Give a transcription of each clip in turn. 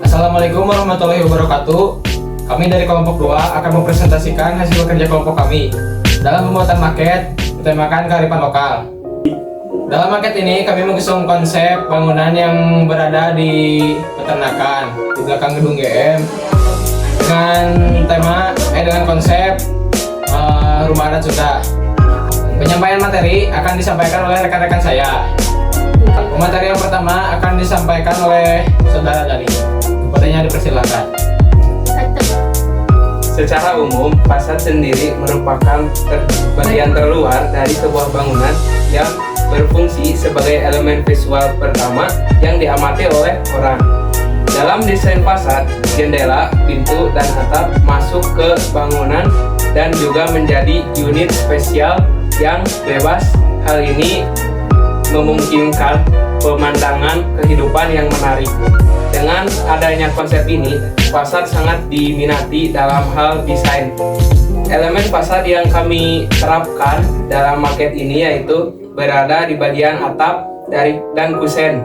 Assalamualaikum warahmatullahi wabarakatuh. Kami dari kelompok 2 akan mempresentasikan hasil kerja kelompok kami dalam pembuatan maket bertemakan kearifan lokal. Dalam maket ini kami mengusung konsep bangunan yang berada di peternakan di belakang gedung GM dengan konsep rumah adat Sunda. Penyampaian materi akan disampaikan oleh rekan-rekan saya. Materi yang pertama akan disampaikan oleh Saudara Dani. Kepadanya dipersilakan. Secara umum, fasad sendiri merupakan bagian terluar dari sebuah bangunan yang berfungsi sebagai elemen visual pertama yang diamati oleh orang. Dalam desain fasad, jendela, pintu, dan atap masuk ke bangunan dan juga menjadi unit spesial yang bebas. Hal ini memungkinkan pemandangan kehidupan yang menarik. Dengan adanya konsep ini, fasad sangat diminati dalam hal desain. Elemen fasad yang kami terapkan dalam maket ini yaitu berada di bagian atap dan kusen.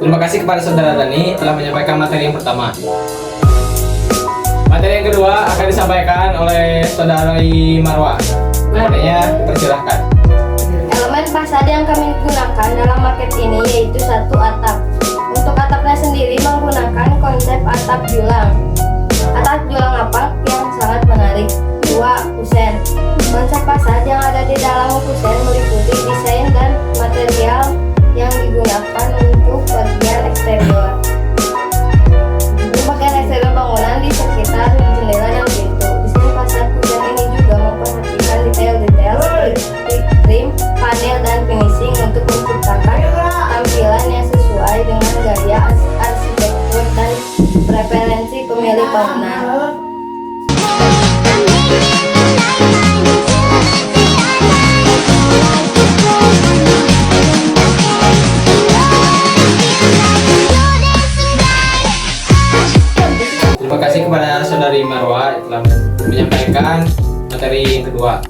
Terima kasih kepada Saudara Dani telah menyampaikan materi yang pertama. Materi yang kedua akan disampaikan oleh Saudara Marwa. Materinya dipersilahkan. Elemen fasad yang kami gunakan dalam maket ini yaitu 1. Atap. Untuk atapnya sendiri menggunakan konsep atap julang. Atap julang apak yang sangat menarik. 2. Kusen. Konsep fasad yang ada di dalam kusen meliputi desain dan material yang digunakan untuk bagian eksterior. Untuk bagian eksterior bangunan di sekitar jendela dan pintu. Desain fasad kusen ini juga memperhatikan detail-detail seperti trim, panel, dan finishing untuk menciptakan tampilan yang sesuai dengan gaya arsitektur dan preferensi pemilik bangunan. Terima kasih kepada Saudari Marwa telah menyampaikan materi yang kedua.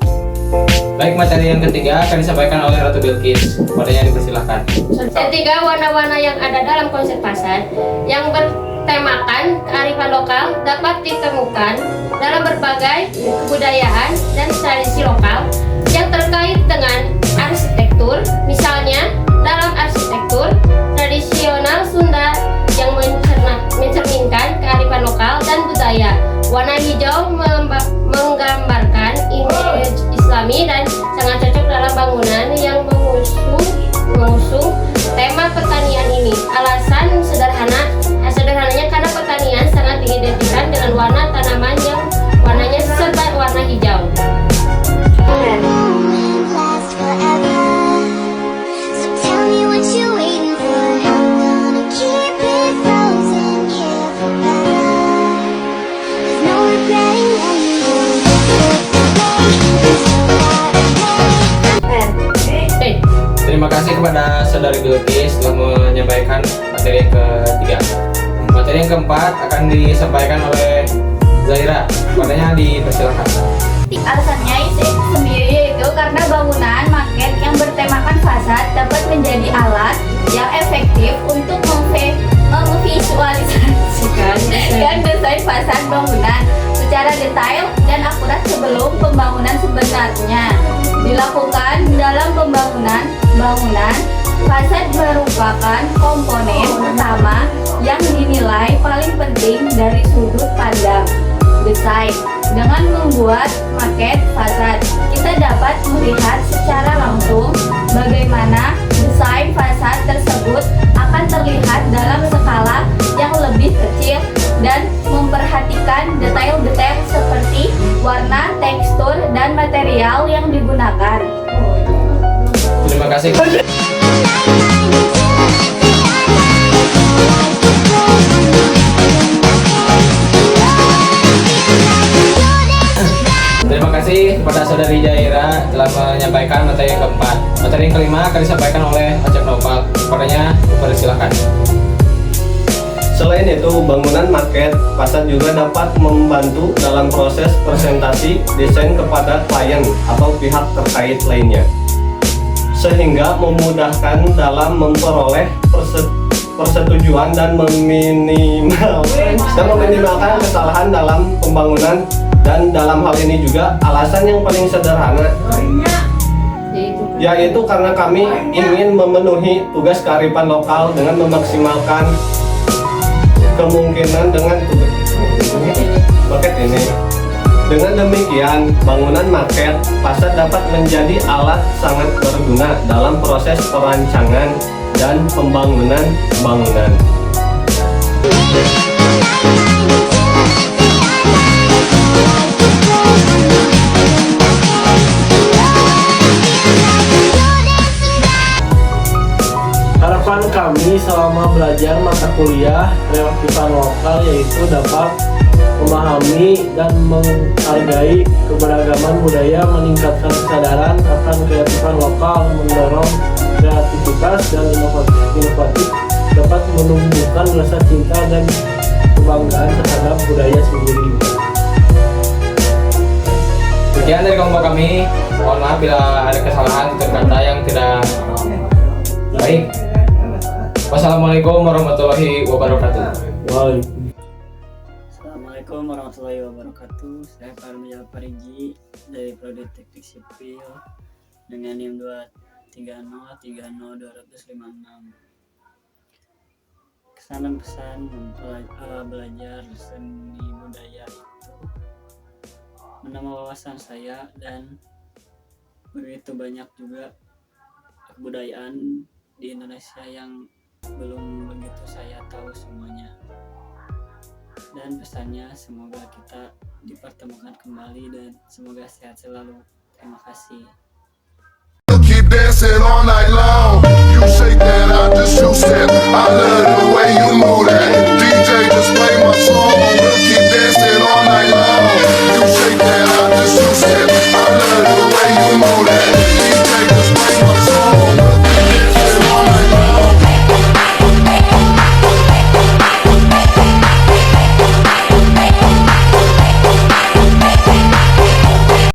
Baik, materi yang ketiga akan disampaikan oleh Ratu Bilkis. Kepadanya dipersilahkan. Ketiga, warna-warna yang ada dalam konsep fasad yang bertemakan kearifan lokal dapat ditemukan dalam berbagai kebudayaan dan tradisi lokal yang terkait dengan arsitektur. Misalnya, dalam arsitektur tradisional Sunda yang mencerminkan kearifan lokal dan budaya. Warna hijau menggambarkan image Islami dan sangat cocok dalam bangunan yang mengusung tema pertanian ini. Alasan sederhananya karena pertanian sangat diidentikan dengan warna tanaman yang warnanya serba warna hijau. Terima kasih kepada Saudari Bilkis telah menyampaikan materi yang ketiga. Materi yang keempat akan disampaikan oleh Zaira. Kepadanya dipersilakan. Alasannya itu sendiri yaitu karena bangunan maket yang bertemakan fasad dapat menjadi alat yang efektif untuk memvisualisasikan dan desain fasad bangunan secara detail dan akurat sebelum pembangunan sebenarnya dilakukan. Dalam pembangunan bangunan, fasad merupakan komponen utama yang dinilai paling penting dari sudut pandang desain. Dengan membuat maket fasad, kita dapat melihat secara langsung bagaimana desain fasad tersebut akan terlihat dalam skala yang lebih kecil dan memperhatikan detail-detail seperti warna, tekstur, dan material yang digunakan. Terima kasih. Terima kasih kepada Saudari Zaira telah menyampaikan materi yang keempat. Materi yang kelima akan disampaikan oleh Acep Noval. Kepadanya dipersilakan. Selain itu, bangunan maket fasad juga dapat membantu dalam proses presentasi desain kepada klien atau pihak terkait lainnya, sehingga memudahkan dalam memperoleh persetujuan dan meminimalkan kesalahan dalam pembangunan. Dan dalam hal ini juga alasan yang paling sederhana yaitu karena kami ingin memenuhi tugas kearifan lokal dengan memaksimalkan kemungkinan dengan maket ini. Dengan demikian, bangunan maket fasad dapat menjadi alat sangat berguna dalam proses perancangan dan pembangunan bangunan. Harapan kami selama belajar mata kuliah kearifan lokal yaitu dapat memahami dan menghargai keberagaman budaya, meningkatkan kesadaran akan kearifan lokal, mendorong kreativitas dan inovatif, dapat menumbuhkan rasa cinta dan kebanggaan terhadap budaya sendiri. Sekian dari kelompok kami. Mohon maaf bila ada kesalahan tutur kata yang tidak baik. Wassalamualaikum warahmatullahi wabarakatuh. Assalamualaikum warahmatullahi wabarakatuh. Saya Parmijal Parigi dari Prodi Teknik Sipil dengan NIM 230302056. Kesan dan pesan belajar seni budaya itu menambah wawasan saya, dan begitu banyak juga kebudayaan di Indonesia yang belum begitu saya tahu semuanya. Dan pesannya semoga kita dipertemukan kembali dan semoga sehat selalu. Terima kasih. Keep dancing all night long. You shake that, I just shoot that. I love you.